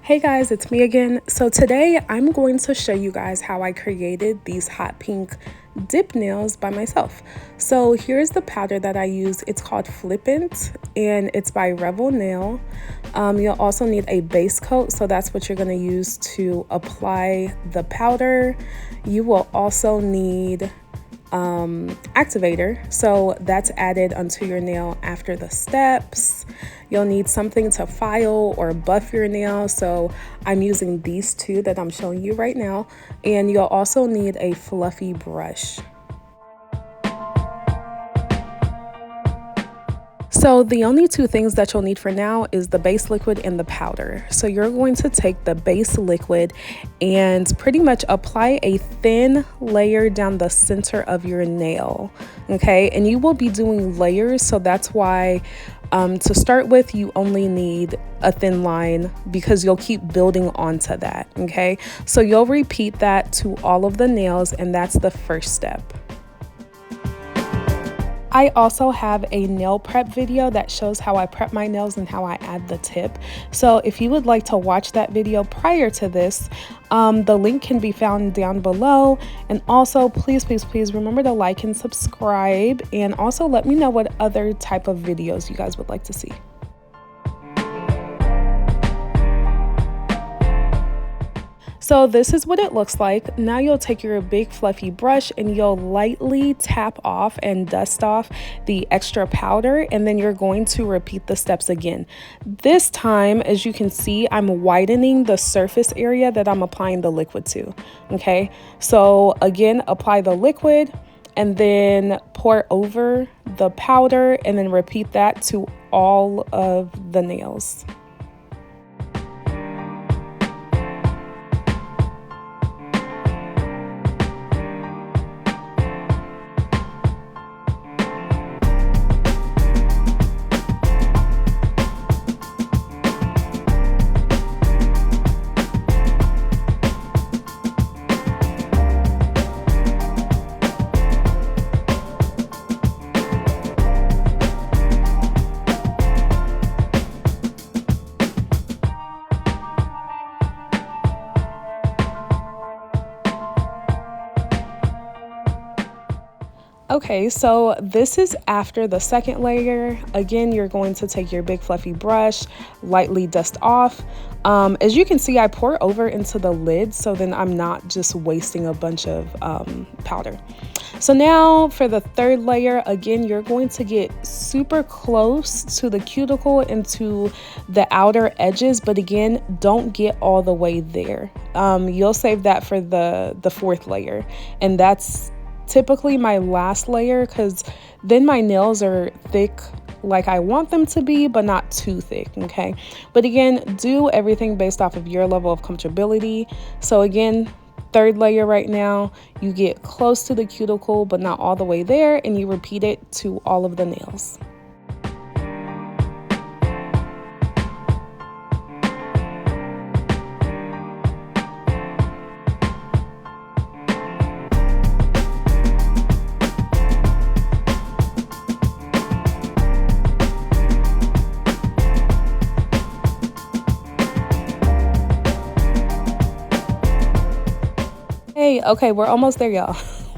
Hey guys, it's me again. So today I'm going to show you guys how I created these hot pink dip nails by myself. So here's the powder that I use. It's called Flippant and it's by Rebel Nail. You'll also need a base coat, so that's what you're going to use to apply the powder. You will also need activator, so that's added onto your nail after the steps. You'll need something to file or buff your nail, so I'm using these two that I'm showing you right now, and you'll also need a fluffy brush. So the only two things that you'll need for now is the base liquid and the powder. So you're going to take the base liquid and pretty much apply a thin layer down the center of your nail, okay? And you will be doing layers, so that's why to start with, you only need a thin line because you'll keep building onto that, okay? So you'll repeat that to all of the nails, and that's the first step. I also have a nail prep video that shows how I prep my nails and how I add the tip. So if you would like to watch that video prior to this, the link can be found down below. And also, please remember to like and subscribe, and also let me know what other type of videos you guys would like to see. So this is what it looks like. Now you'll take your big fluffy brush and you'll lightly tap off and dust off the extra powder, and then you're going to repeat the steps again. This time, as you can see, I'm widening the surface area that I'm applying the liquid to, okay? So again, apply the liquid and then pour over the powder and then repeat that to all of the nails. Okay, so this is after the second layer. Again, you're going to take your big fluffy brush, lightly dust off. As you can see, I pour over into the lid, so then I'm not just wasting a bunch of powder. So now for the third layer, again, you're going to get super close to the cuticle and to the outer edges, but again, don't get all the way there. You'll save that for the fourth layer, and that's typically my last layer, because then my nails are thick like I want them to be, but not too thick, okay? But again, do everything based off of your level of comfortability. So again, third layer right now, you get close to the cuticle but not all the way there, and you repeat it to all of the nails. Hey, okay, we're almost there, y'all.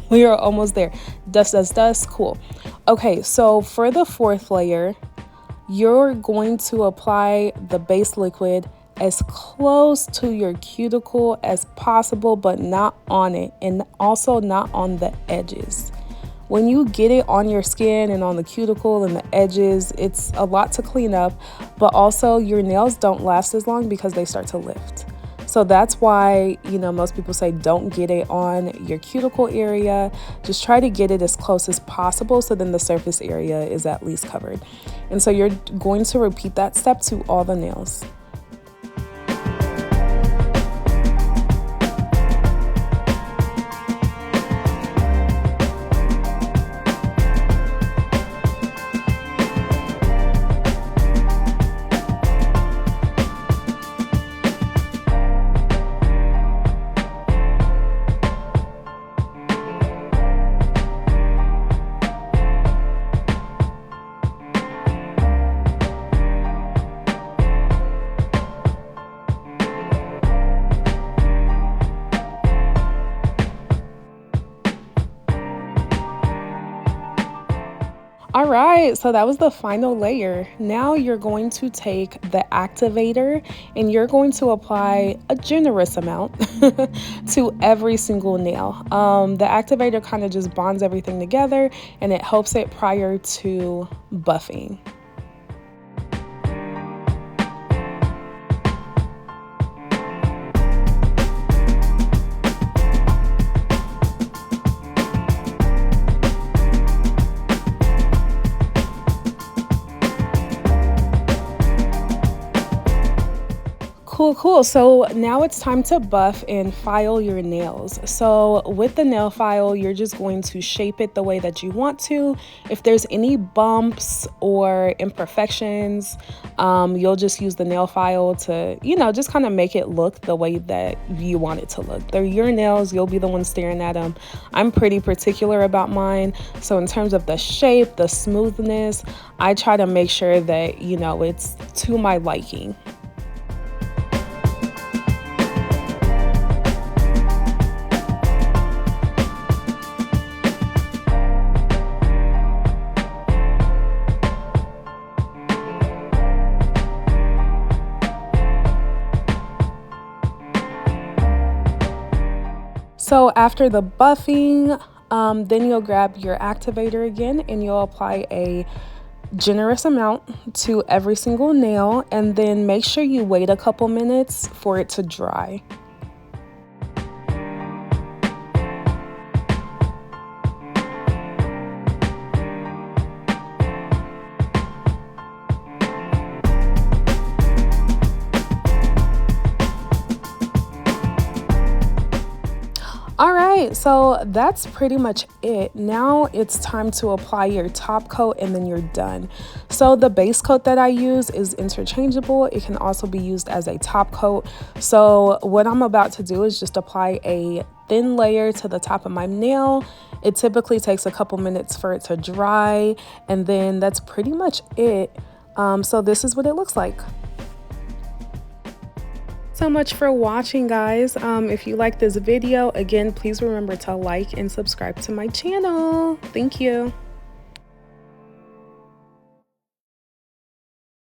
We are almost there. Dust, cool. Okay, so for the fourth layer, you're going to apply the base liquid as close to your cuticle as possible, but not on it, and also not on the edges. When you get it on your skin and on the cuticle and the edges, it's a lot to clean up, but also your nails don't last as long because they start to lift. So that's why, most people say don't get it on your cuticle area. Just try to get it as close as possible, so then the surface area is at least covered. And so you're going to repeat that step to all the nails. right, so that was the final layer. Now you're going to take the activator and you're going to apply a generous amount to every single nail. The activator kind of just bonds everything together and it helps it prior to buffing. Cool. So now it's time to buff and file your nails. So with the nail file, you're just going to shape it the way that you want to. If there's any bumps or imperfections, you'll just use the nail file to, just kind of make it look the way that you want it to look. They're your nails. You'll be the one staring at them. I'm pretty particular about mine. So in terms of the shape, the smoothness, I try to make sure that, it's to my liking. So after the buffing, then you'll grab your activator again and you'll apply a generous amount to every single nail, and then make sure you wait a couple minutes for it to dry. All right, so that's pretty much it. Now it's time to apply your top coat and then you're done. So the base coat that I use is interchangeable. It can also be used as a top coat. So what I'm about to do is just apply a thin layer to the top of my nail. It typically takes a couple minutes for it to dry, and then that's pretty much it. So this is what it looks like. So much for watching, guys. If you like this video, again, please remember to like and subscribe to my channel. Thank you.